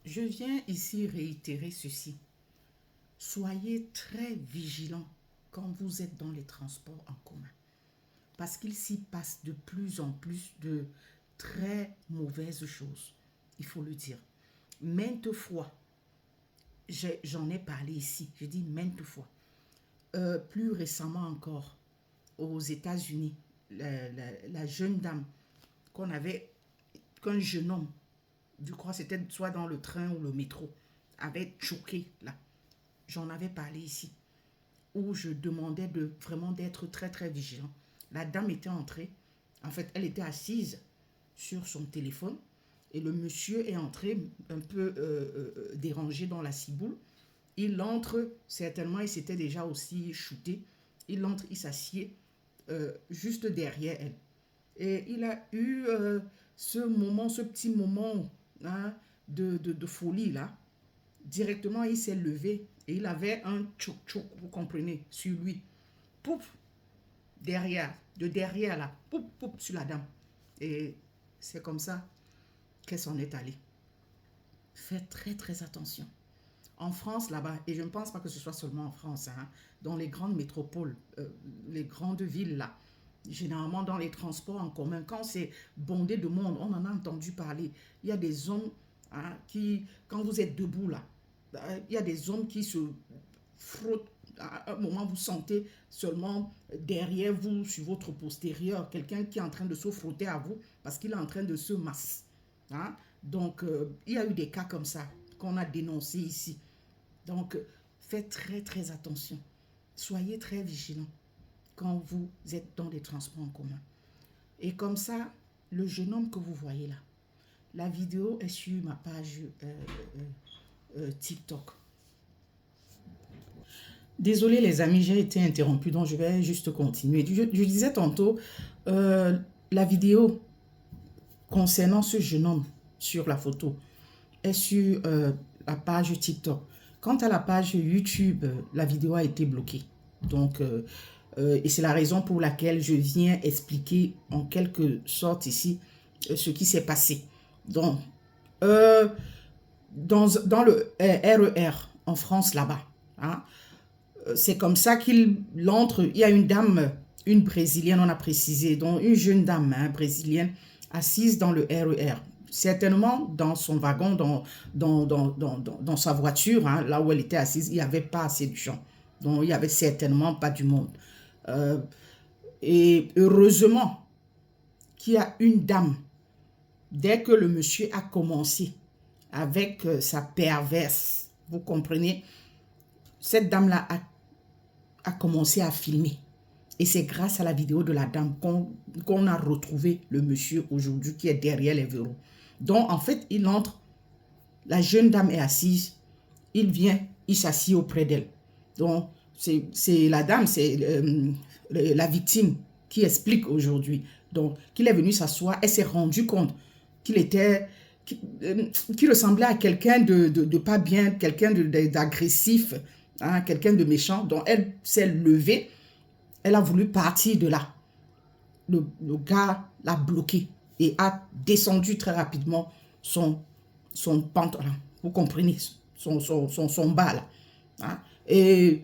Je viens ici réitérer ceci. Soyez très vigilants quand vous êtes dans les transports en commun. Parce qu'il s'y passe de plus en plus de très mauvaises choses. Il faut le dire. Maintes fois, j'en ai parlé ici. Je dis maintes fois. Plus récemment encore, aux États-Unis, la jeune dame qu'on avait, qu'un jeune homme, je crois que c'était soit dans le train ou le métro, avait choqué là. J'en avais parlé ici, où je demandais vraiment d'être très très vigilant. La dame était entrée, en fait, elle était assise sur son téléphone et le monsieur est entré un peu dérangé dans la ciboule. Il entre, certainement, il s'était déjà aussi shooté. Il entre, il s'assied juste derrière elle. Et il a eu ce moment, ce petit moment hein, de folie là. Directement, il s'est levé et il avait un tchouk-tchouk, vous comprenez, sur lui. Pouf, derrière, de derrière là, pouf, pouf, sur la dame. Et c'est comme ça qu'elle s'en est allée. Faites très très attention. En France, là-bas, et je ne pense pas que ce soit seulement en France, hein, dans les grandes métropoles, les grandes villes là, généralement dans les transports en commun, quand c'est bondé de monde, on en a entendu parler. Il y a des hommes hein, qui, quand vous êtes debout là, il y a des hommes qui se frottent. À un moment, vous sentez seulement derrière vous, sur votre postérieur, quelqu'un qui est en train de se frotter à vous parce qu'il est en train de se masser. Hein? Donc, il y a eu des cas comme ça qu'on a dénoncés ici. Donc, faites très, très attention. Soyez très vigilants quand vous êtes dans les transports en commun. Et comme ça, le jeune homme que vous voyez là, la vidéo est sur ma page TikTok. Désolé les amis, j'ai été interrompue, donc je vais juste continuer. Je disais tantôt, la vidéo concernant ce jeune homme sur la photo est sur la page TikTok. Quant à la page YouTube, la vidéo a été bloquée. Donc, et c'est la raison pour laquelle je viens expliquer en quelque sorte ici ce qui s'est passé. Donc, dans le RER en France là-bas, hein, c'est comme ça qu'il entre. Il y a une dame, une brésilienne, on a précisé, donc une jeune dame hein, brésilienne assise dans le RER. Certainement, dans son wagon, dans sa voiture, hein, là où elle était assise, il n'y avait pas assez de gens. Donc, il n'y avait certainement pas du monde. Et heureusement qu'il y a une dame, dès que le monsieur a commencé avec sa perverse, vous comprenez, cette dame-là a commencé à filmer. Et c'est grâce à la vidéo de la dame qu'on a retrouvé le monsieur aujourd'hui qui est derrière les verrous. Donc, en fait, il entre, la jeune dame est assise, il vient, il s'assied auprès d'elle. Donc, c'est la dame, c'est la victime qui explique aujourd'hui. Donc, qu'il est venu s'asseoir, elle s'est rendue compte qu'il était, qu'il ressemblait à quelqu'un de pas bien, quelqu'un d'agressif, hein, quelqu'un de méchant. Donc, elle s'est levée, elle a voulu partir de là. Le gars l'a bloqué et a descendu très rapidement son pantalon. Vous comprenez, son bas là. Hein? Et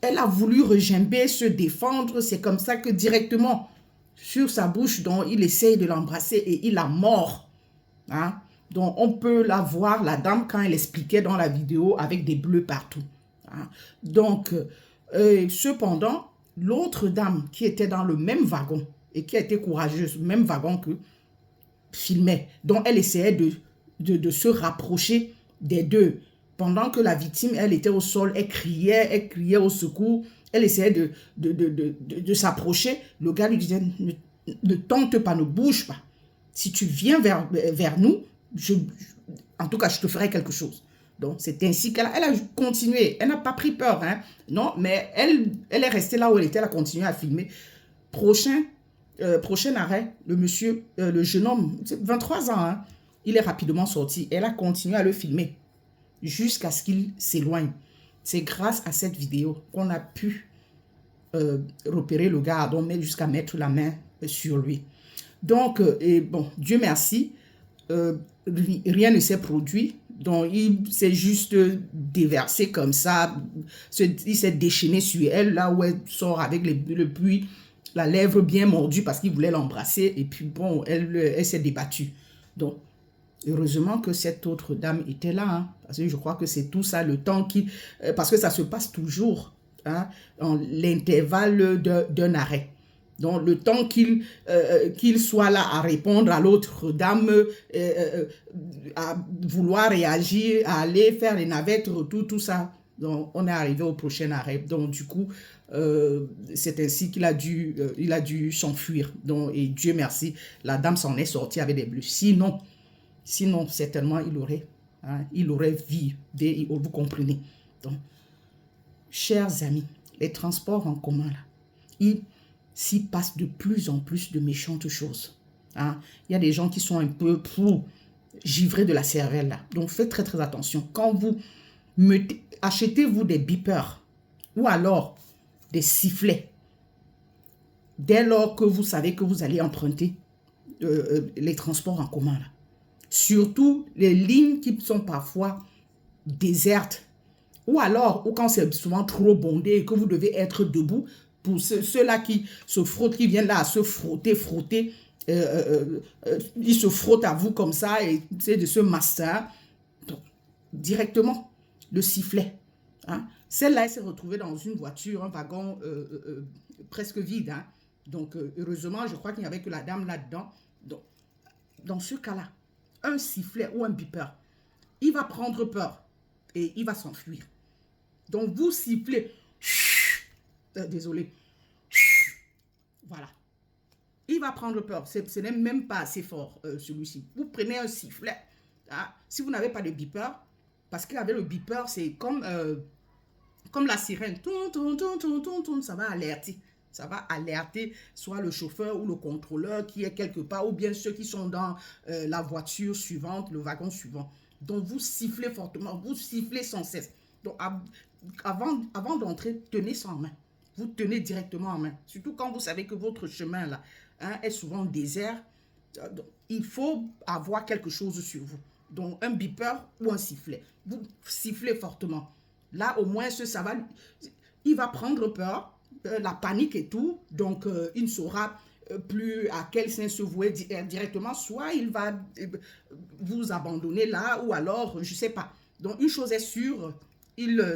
elle a voulu regimber, se défendre. C'est comme ça que directement, sur sa bouche, donc, il essaye de l'embrasser et il la mord. Hein? Donc, on peut la voir, la dame, quand elle expliquait dans la vidéo, avec des bleus partout. Hein? Donc, cependant, l'autre dame qui était dans le même wagon et qui a été courageuse, même wagon que filmait, donc elle essayait de se rapprocher des deux. Pendant que la victime, elle était au sol, elle criait au secours, elle essayait de s'approcher. Le gars lui disait, ne tente pas, ne bouge pas. Si tu viens vers nous, en tout cas, je te ferai quelque chose. Donc, c'est ainsi qu'elle a continué. Elle n'a pas pris peur, hein. Non, mais elle est restée là où elle était, elle a continué à filmer. Prochain arrêt, le monsieur, le jeune homme, 23 ans, hein, il est rapidement sorti. Elle a continué à le filmer jusqu'à ce qu'il s'éloigne. C'est grâce à cette vidéo qu'on a pu repérer le gars, donc jusqu'à mettre la main sur lui. Donc, et bon, Dieu merci, rien ne s'est produit. Donc, il s'est juste déversé comme ça. Il s'est déchaîné sur elle, là où elle sort avec le puits, la lèvre bien mordue parce qu'il voulait l'embrasser. Et puis, bon, elle s'est débattue. Donc, heureusement que cette autre dame était là. Hein, parce que je crois que c'est tout ça, le temps qui... parce que ça se passe toujours, hein, dans l'intervalle d'un arrêt. Donc, le temps qu'il soit là à répondre à l'autre dame, à vouloir réagir, à aller faire les navettes, retour, tout ça. Donc, on est arrivé au prochain arrêt. Donc, du coup, c'est ainsi qu'il a dû s'enfuir. Donc, et Dieu merci, la dame s'en est sortie avec des bleus. Sinon, certainement, il aurait vu, vous comprenez. Donc, chers amis, les transports en commun, là, ils s'y passe de plus en plus de méchantes choses. Hein? Il y a des gens qui sont un peu givrés de la cervelle là. Donc faites très très attention. Quand vous achetez-vous des beepers ou alors des sifflets dès lors que vous savez que vous allez emprunter les transports en commun là. Surtout les lignes qui sont parfois désertes ou alors ou quand c'est souvent trop bondé et que vous devez être debout. Pour ceux-là qui se frottent, qui viennent là à se frotter, ils se frottent à vous comme ça et c'est de ce massin. Donc, directement, le sifflet. Hein. Celle-là, elle s'est retrouvée dans une voiture, un wagon presque vide. Hein. Donc, heureusement, je crois qu'il n'y avait que la dame là-dedans. Donc, dans ce cas-là, un sifflet ou un beeper, il va prendre peur et il va s'enfuir. Donc, vous sifflez. Désolé. Voilà. Il va prendre peur. Ce n'est même pas assez fort, celui-ci. Vous prenez un sifflet. Hein, si vous n'avez pas de beeper, parce qu'avec le beeper, c'est comme la sirène. Ça va alerter. Ça va alerter soit le chauffeur ou le contrôleur qui est quelque part, ou bien ceux qui sont dans la voiture suivante, le wagon suivant. Donc, vous sifflez fortement, vous sifflez sans cesse. Donc, avant d'entrer, tenez ça en main. Vous tenez directement en main. Surtout quand vous savez que votre chemin là est souvent désert. Donc, il faut avoir quelque chose sur vous. Donc, un beeper ou un sifflet. Vous sifflez fortement. Là, au moins, il va prendre peur, la panique et tout. Donc, il ne saura plus à quel sein se vouer directement. Soit il va vous abandonner là, ou alors, je ne sais pas. Donc, une chose est sûre,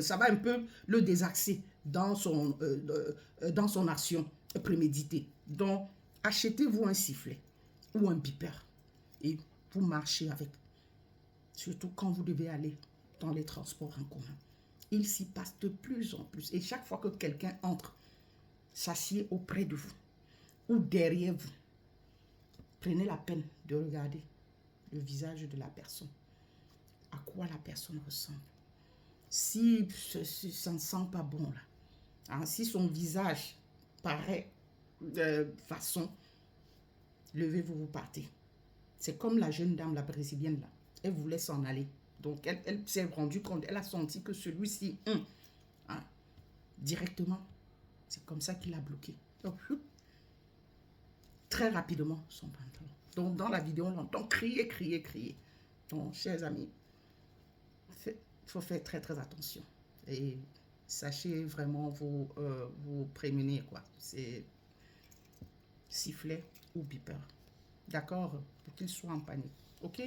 ça va un peu le désaxer dans son action préméditée. Donc, achetez-vous un sifflet ou un beeper et vous marchez avec. Surtout quand vous devez aller dans les transports en commun. Il s'y passe de plus en plus. Et chaque fois que quelqu'un entre, s'assied auprès de vous ou derrière vous, prenez la peine de regarder le visage de la personne. À quoi la personne ressemble. Si ça ne sent pas bon là, hein, si son visage paraît de façon, levez-vous, vous partez. C'est comme la jeune dame, la brésilienne là, elle voulait s'en aller. Donc elle s'est rendue compte, elle a senti que celui-ci, hein, directement, c'est comme ça qu'il a bloqué. Donc, très rapidement, son pantalon. Donc dans la vidéo, on l'entend crier, crier, crier. Donc, chers amis, il faut faire très très attention et sachez vraiment vous prémunir quoi. C'est sifflet ou beeper, d'accord, pour qu'il soit en panique, ok.